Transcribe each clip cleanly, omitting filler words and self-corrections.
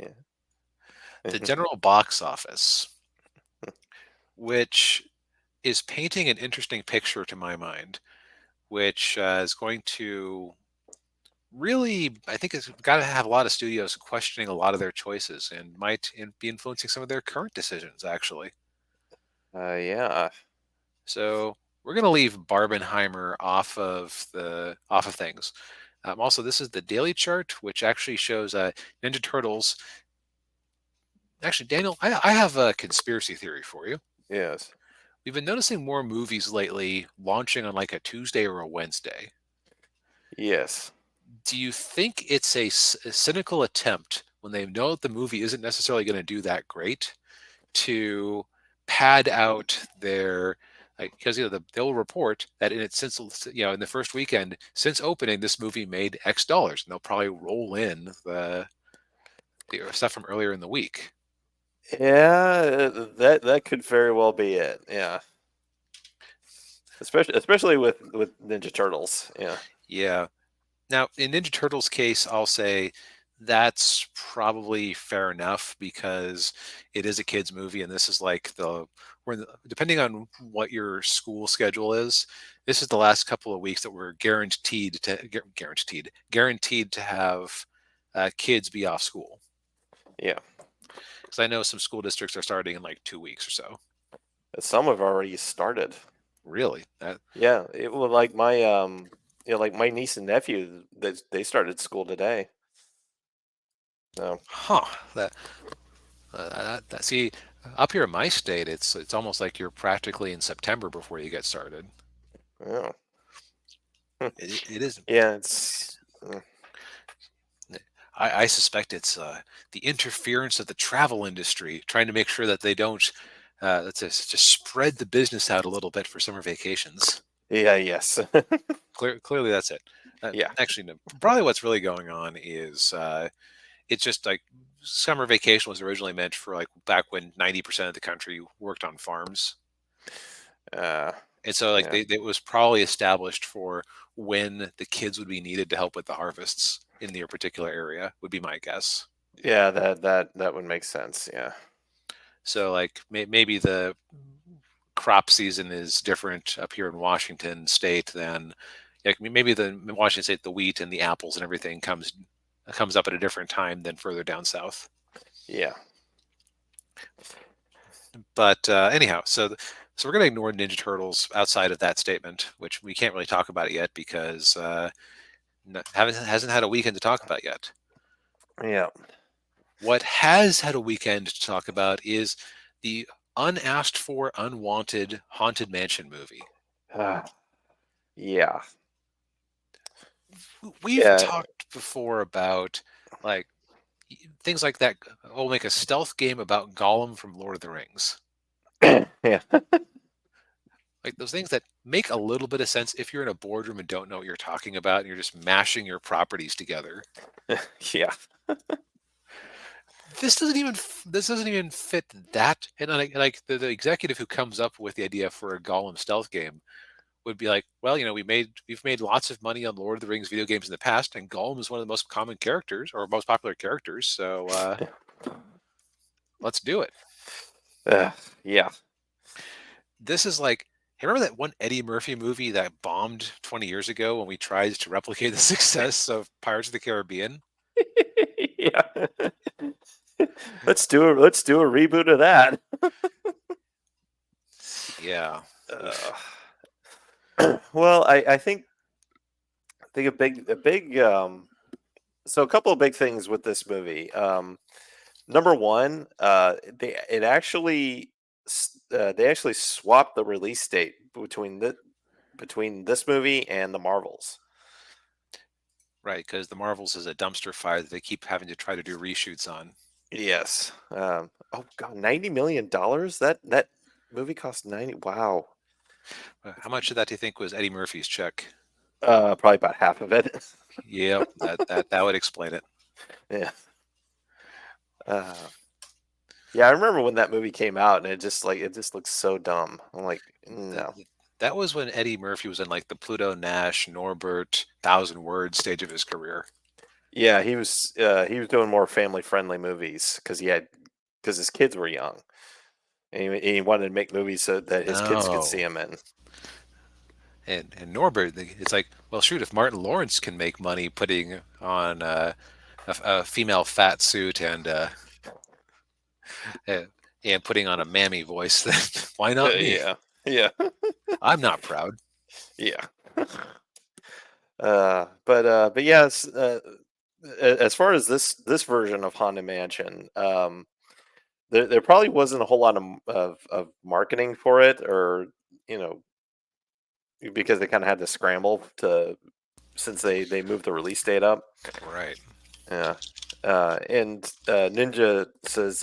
Yeah. The general box office, which is painting an interesting picture to my mind, which is going to really, I think it's got to have a lot of studios questioning a lot of their choices and might be influencing some of their current decisions, actually. Yeah. So we're going to leave Barbenheimer off of things. Also, this is the daily chart, which actually shows Ninja Turtles. Actually, Daniel, I have a conspiracy theory for you. Yes. We've been noticing more movies lately launching on like a Tuesday or a Wednesday. Yes. Do you think it's a cynical attempt when they know that the movie isn't necessarily going to do that great to pad out their like because they'll report that in its since in the first weekend since opening this movie made X dollars and they'll probably roll in the stuff from earlier in the week. Yeah, that could very well be it. Yeah. Especially with Ninja Turtles. Yeah. Yeah. Now, in Ninja Turtles' case, I'll say that's probably fair enough because it is a kids' movie, and this is like depending on what your school schedule is, this is the last couple of weeks that we're guaranteed to have kids be off school. Yeah. Because I know some school districts are starting in like 2 weeks or so. Some have already started. Really? Yeah, it was like my like my niece and nephew, they started school today. So Huh? See, up here in my state, it's almost like you're practically in September before you get started. yeah, It is. yeah, it's I suspect it's the interference of the travel industry trying to make sure that they don't let's just spread the business out a little bit for summer vacations. yeah, yes, Clearly, that's it. yeah, Actually, no, probably what's really going on is it's just like summer vacation was originally meant for like back when 90% of the country worked on farms. uh, And so like yeah, it was probably established for when the kids would be needed to help with the harvests in their particular area, would be my guess. yeah. That would make sense. Yeah, So like maybe the crop season is different up here in Washington State than like maybe the Washington State the wheat and the apples and everything comes up at a different time than further down south. yeah, But anyhow, so we're going to ignore Ninja Turtles outside of that statement, which we can't really talk about it yet because haven't hasn't had a weekend to talk about yet. yeah, What has had a weekend to talk about is the unasked for, unwanted Haunted Mansion movie. uh, yeah, We've yeah, talked before about like things like that. We'll make a stealth game about Gollum from Lord of the Rings. yeah, Like those things that make a little bit of sense if you're in a boardroom and don't know what you're talking about and you're just mashing your properties together. yeah, This doesn't even fit that. And like the executive who comes up with the idea for a Gollum stealth game would be like, well, we've made lots of money on Lord of the Rings video games in the past, and Gollum is one of the most common characters or most popular characters. So let's do it. uh, yeah. This is like, hey, remember that one Eddie Murphy movie that bombed 20 years ago when we tried to replicate the success of Pirates of the Caribbean? Yeah. Let's do a reboot of that. Yeah. Uh, Oof. well, I think a big so a couple of big things with this movie. Number one, they actually swapped the release date between this movie and the Marvels. Right, because the Marvels is a dumpster fire that they keep having to try to do reshoots on. Yes. Oh God, $90 million. That movie cost 90. Wow. How much of that do you think was Eddie Murphy's check? Probably about half of it. Yep, that would explain it. Yeah. Uh, yeah, I remember when that movie came out, and it just looks so dumb. I'm like, That no. that was when Eddie Murphy was in like the Pluto Nash, Norbert, Thousand Words stage of his career. Yeah, he was doing more family friendly movies because his kids were young, and he wanted to make movies so that his kids could see Oh, him in. and Norbert, it's like, well, shoot, if Martin Lawrence can make money putting on a female fat suit uh, and putting on a mammy voice, then why not me? Yeah, yeah, I'm not proud. yeah. But yes, as far as this version of Haunted Mansion, there probably wasn't a whole lot of marketing for it, or you know, because they kind of had to scramble to since they moved the release date up. Right. Yeah. And Ninja says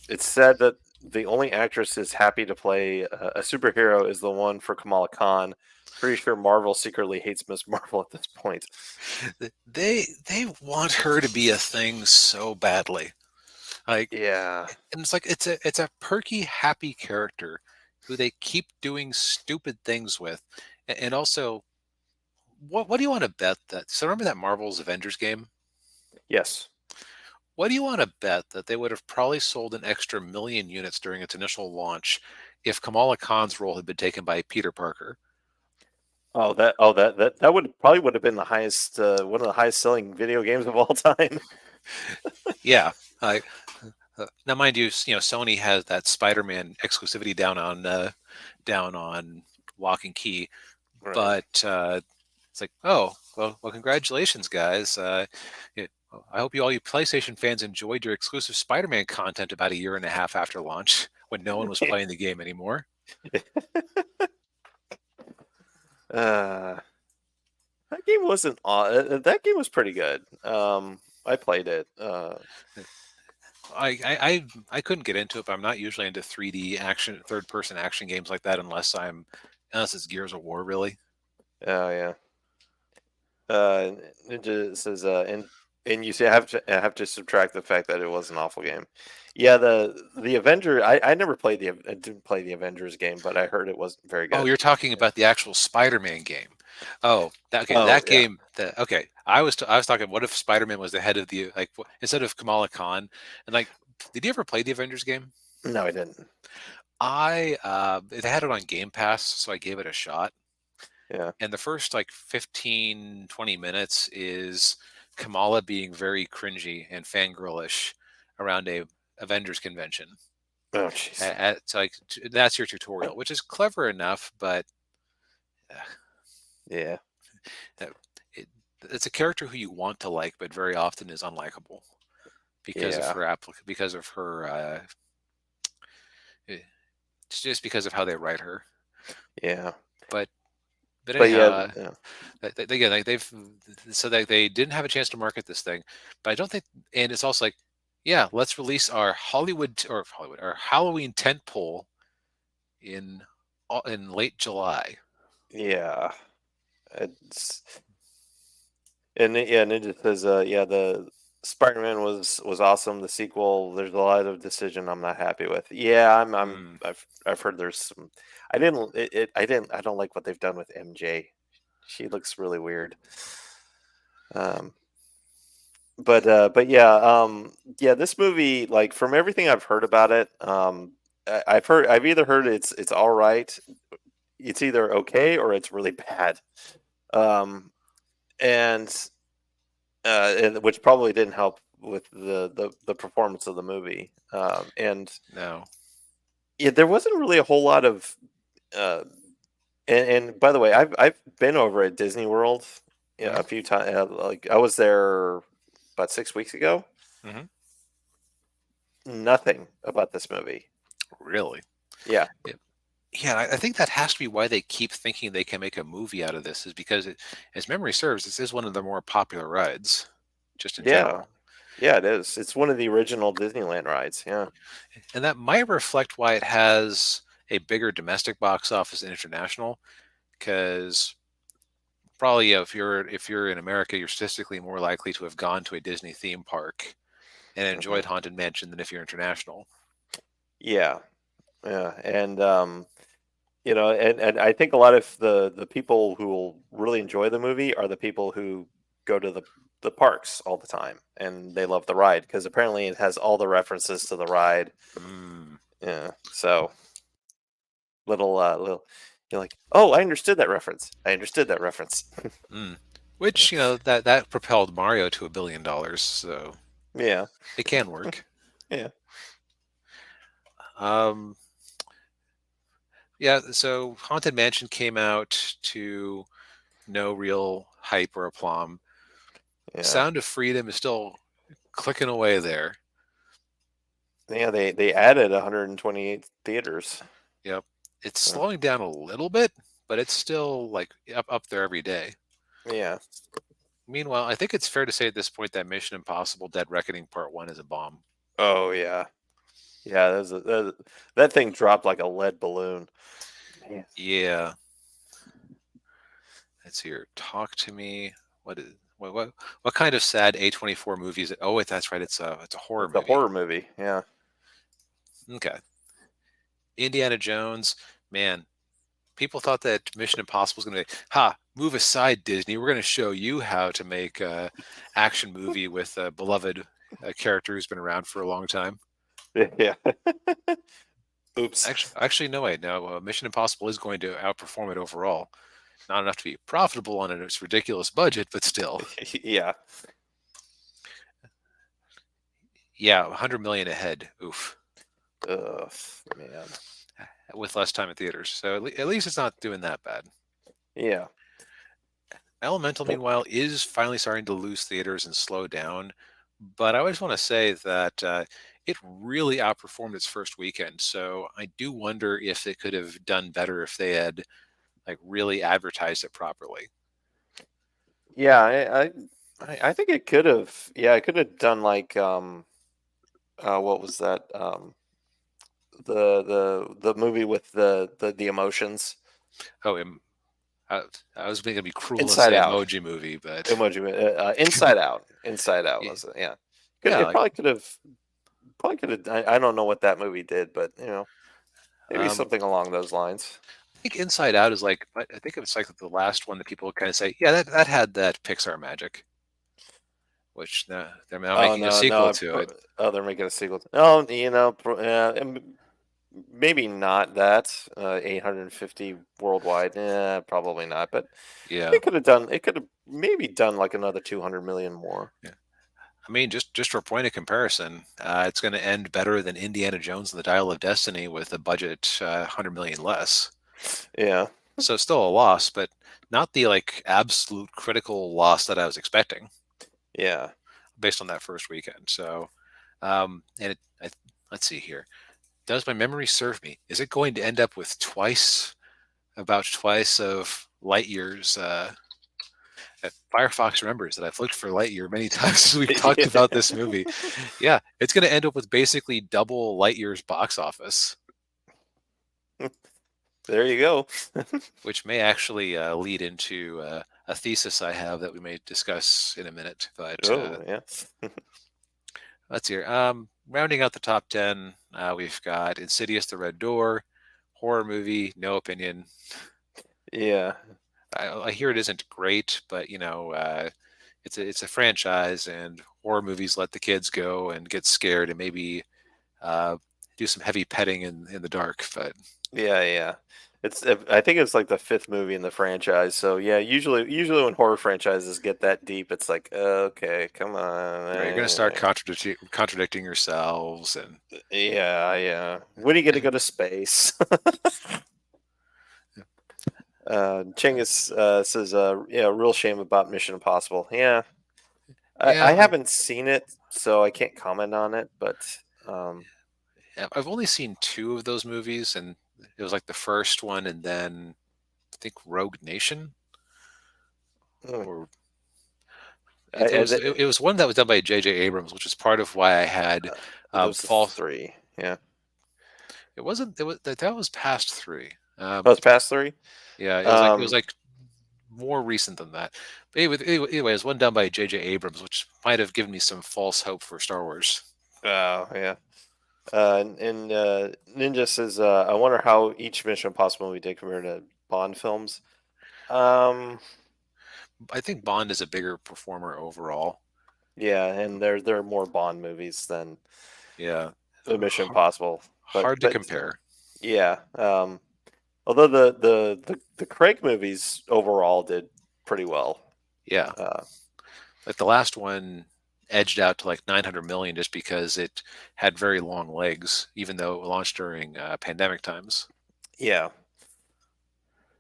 it's said that the only actress is happy to play a superhero is the one for Kamala Khan. Pretty sure Marvel secretly hates Miss Marvel at this point. They want her to be a thing so badly. Like, Yeah. and it's like it's a perky, happy character who they keep doing stupid things with. And also, what do you want to bet that? So remember that Marvel's Avengers game? Yes. What do you want to bet that they would have probably sold an extra million units during its initial launch if Kamala Khan's role had been taken by Peter Parker? That would have been the highest one of the highest selling video games of all time. Yeah. I, now, mind you, Sony has that Spider-Man exclusivity down on lock and key, Right. but it's like, oh, well, congratulations, guys. I hope you PlayStation fans enjoyed your exclusive Spider-Man content about a year and a half after launch when no one was playing the game anymore. uh, that game wasn't that game was pretty good. I played it. I couldn't get into it, but I'm not usually into 3D action, third-person action games like that unless it's Gears of War, really. Oh yeah. Uh, Ninja says, and you see, I have to subtract the fact that it was an awful game. Yeah, the Avenger. I never played I didn't play the Avengers game, but I heard it wasn't very Oh, good. you're talking about the actual Spider-Man game. Oh, okay, Oh that yeah. game. Okay, I was talking. What if Spider-Man was the head of the instead of Kamala Khan? And like, did you ever play the Avengers game? No, I didn't. They had it on Game Pass, so I gave it a shot. Yeah. And the first like 15, 20 minutes is Kamala being very cringy and fangirlish around a Avengers convention. Oh jeez. It's like that's your tutorial, which is clever enough, but uh, Yeah. uh, it, it's a character who you want to like, but very often is unlikable Yeah. because of her just because of how they write her. Yeah. But but But anyhow, yeah. Yeah. again, like they didn't have a chance to market this thing, but I don't think, and it's also like, yeah, let's release our our Halloween tentpole in in late July. Yeah. It's Ninja says, yeah, the Spider-Man was awesome. The sequel, there's a lot of decision I'm not happy with. Yeah, Hmm. I've heard there's some. I didn't it I didn't I don't like what they've done with MJ. She looks really weird. Um, but yeah, yeah, this movie, like from everything I've heard about it, I've either heard it's all right, it's either okay or it's really bad. Um, and and which probably didn't help with the performance of the movie. And No. yeah, there wasn't really a whole lot of. Uh, and by the way, I've been over at Disney World, yeah, a Hmm. few times. Like I was there about 6 weeks ago. Hmm. Nothing about this movie. Really? Yeah, Yeah. Yeah, I think that has to be why they keep thinking they can make a movie out of this, is because as memory serves, this is one of the more popular rides, just in yeah, general. yeah. It is. It's one of the original Disneyland rides. Yeah, And that might reflect why it has a bigger domestic box office than international, because probably, yeah, if you're in America, you're statistically more likely to have gone to a Disney theme park and hmm enjoyed Haunted Mansion than if you're international. yeah, yeah. And and I think a lot of the people who will really enjoy the movie are the people who go to the parks all the time, and they love the ride because apparently it has all the references to the ride. Mm. Yeah, so little, you're like, oh, I understood that reference. I understood that reference. Mm. Which that propelled Mario to $1 billion, so Yeah, it can work. yeah, Um, yeah. So Haunted Mansion came out to no real hype or aplomb. yeah, Sound of Freedom is still clicking away there. yeah. They added 128 theaters. Yep. It's So, slowing down a little bit, but it's still like up there every day. yeah. Meanwhile, I think it's fair to say at this point that Mission Impossible: Dead Reckoning Part One is a bomb. Oh yeah, yeah. That thing dropped like a lead balloon. Man. Yeah. Let's hear. Talk to me. What kind of sad A24 movie is it? Oh, wait, that's right. It's a horror It's a movie. horror movie. Yeah. Okay. Indiana Jones. Man, people thought that Mission Impossible was going to be, move aside, Disney. We're going to show you how to make a action movie with a beloved character who's been around for a long time. Yeah. Oops. Actually, no way. No, Mission Impossible is going to outperform it overall. Not enough to be profitable on its ridiculous budget, but still, Yeah. yeah, 100 million ahead. Oof, Ugh, man. with less time in theaters. So at least it's not doing that bad. Yeah. Elemental, meanwhile, is finally starting to lose theaters and slow down. But I always want to say that it really outperformed its first weekend. So I do wonder if it could have done better if they had like really advertised it properly. Yeah. I think it could have. Yeah, it could have done like what was that? The movie with the emotions. Oh, I, I was going to be cruel and Inside say Out. Emoji Movie, but Emoji. Inside Out. Inside Out yeah, was it? Yeah. yeah, It like probably could have. Probably could have. I don't know what that movie did, but maybe um, something along those lines. I think Inside Out is like I think it's like the last one that people kind of say, yeah, that had that Pixar magic, which they're now Oh making a no, sequel no! to it. Oh, they're making a sequel. Oh, maybe not that 850 worldwide. Probably not. But Yeah. it could have done. It could have maybe done like another 200 million more. Yeah. I mean, just for a point of comparison, it's going to end better than Indiana Jones and the Dial of Destiny with a budget 100 million less. Yeah, So still a loss, but not the like absolute critical loss that I was expecting yeah, based on that first weekend. So, and let's see here. Does my memory serve me? Is it going to end up with about twice of Lightyear's? Firefox remembers that I've looked for Lightyear many times as we've talked about this movie. Yeah, it's going to end up with basically double Lightyear's box office, there you go. which may actually lead into a thesis I have that we may discuss in a minute. But Oh yeah, let's hear. Rounding out the top 10, we've got Insidious: The Red Door, horror movie, no opinion. yeah, I hear it isn't great, but it's a franchise, and horror movies let the kids go and get scared and maybe uh, do some heavy petting in the dark. But yeah. I think it's like the fifth movie in the franchise. So yeah, usually when horror franchises get that deep, it's like okay, come on. you're going to start contradicting yourselves, and Yeah. When are you gonna go to space? Chinggis says, yeah, real shame about Mission Impossible. Yeah, I yeah, haven't seen it, so I can't comment on it. But um, I've only seen two of those movies, and it was like the first one, and then I think Rogue Nation, mm, or I, th- it was one that was done by J.J. Abrams, which is part of why I had there's the false. three. Yeah, It wasn't. It was that was past three. oh, it's past three. Yeah, it was Um, like more recent than that. But anyway, it was one done by J.J. Abrams, which might have given me some false hope for Star Wars. oh yeah. And Ninja says, I wonder how each Mission Impossible movie did compared to Bond films. Um, I think Bond is a bigger performer overall. Yeah, and there are more Bond movies than Yeah, Mission Impossible. hard to But compare. yeah, although the Craig movies overall did pretty well. Yeah, Uh, like the last one edged out to like 900 million just because it had very long legs, even though it launched during pandemic times. yeah,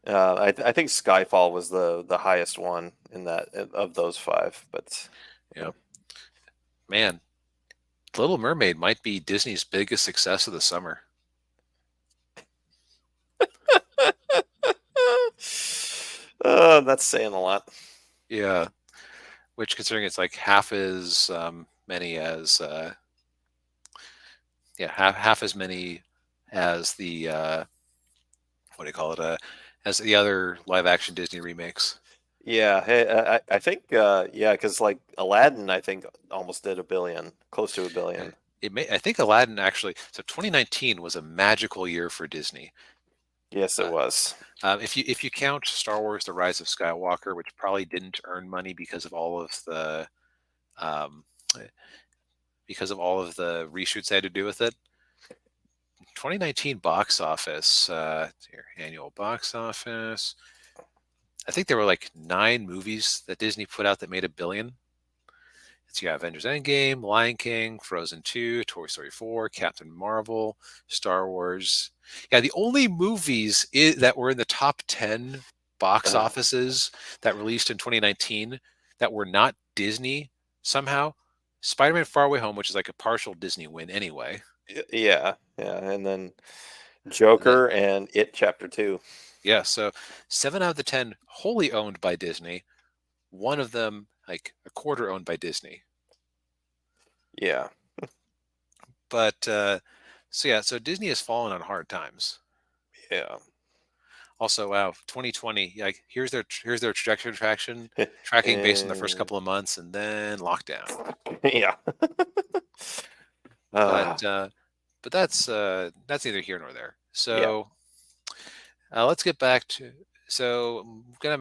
I think Skyfall was the highest one in that of those five. But Yeah, man, Little Mermaid might be Disney's biggest success of the summer. that's saying a lot. Yeah, which considering it's like half as many as yeah, half as many as the what do you call it? As the other live action Disney remakes. Yeah, hey, I think yeah, because like Aladdin, I think almost did a billion, close to a Uh, billion. I think Aladdin actually. So 2019 was a magical year for Disney. Yes, it Uh, was. if you count Star Wars: The Rise of Skywalker, which probably didn't earn money um, because of all of the reshoots they had to do with it. 2019 box office, your annual box office. I think there were like 9 movies that Disney put out that made $1 billion. So you got Avengers Endgame, Lion King, Frozen 2, Toy Story 4, Captain Marvel, Star Wars. Yeah, the only movies that were in the top 10 box Uh, offices that released in 2019 that were not Disney somehow, Spider-Man Far Away Home, which is like a partial Disney win anyway. yeah, yeah, and then And then, Joker and It Chapter Two. yeah, so 7 out of the 10 wholly owned by Disney, one of them like a quarter owned by Disney. Yeah, But so yeah, so Disney has fallen on hard times. yeah, Also, wow, 2020, like here's their trajectory tracking based on the first and couple of months, and then lockdown. yeah. But uh, that's neither here nor there. yeah. So let's get back to. So I'm gonna